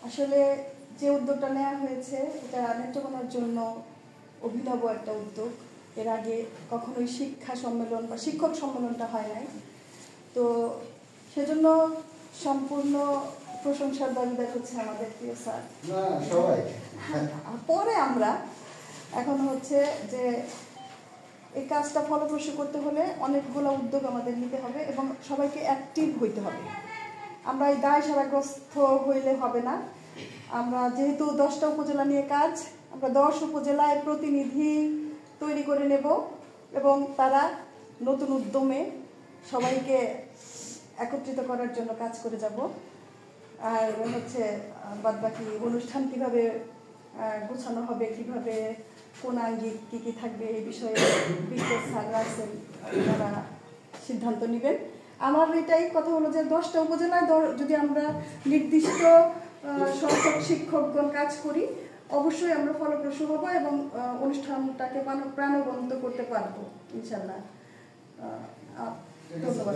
আসলে যে উদ্যোগটা নেওয়া হয়েছে এটা নেত্রকোনার জন্য অভিনব একটা উদ্যোগ। এর আগে কখনোই শিক্ষা সম্মেলন বা শিক্ষক সম্মেলনটা হয় নাই, তো সেজন্য সম্পূর্ণ প্রশংসার দাবিদার হচ্ছে আমাদের প্রিয় স্যার। পরে আমরা এখন হচ্ছে যে এই কাজটা ফলপ্রসূ করতে হলে অনেকগুলো উদ্যোগ আমাদের নিতে হবে এবং সবাইকে অ্যাক্টিভ হইতে হবে। আমরা এই দায় সারাগ্রস্ত হইলে হবে না। আমরা যেহেতু 10টা উপজেলা নিয়ে কাজ, আমরা 10 উপজেলায় প্রতিনিধি তৈরি করে নেব এবং তারা নতুন উদ্যমে সবাইকে একত্রিত করার জন্য কাজ করে যাব। আর হচ্ছে বাদবাকি অনুষ্ঠান কীভাবে গোছানো হবে, কীভাবে কোন আঙ্গিক কী কী থাকবে এই বিষয়ে বিশেষ স্যাররা আছেন, তারা সিদ্ধান্ত নেবেন। আমার এটাই কথা হলো যে 10টা উপজেলায় যদি আমরা নির্দিষ্ট সংখ্যক শিক্ষকগণ কাজ করি, অবশ্যই আমরা ফলপ্রসূ হব এবং অনুষ্ঠানটাকে প্রাণবন্ত করতে পারবো ইনশাল্লাহ। ধন্যবাদ।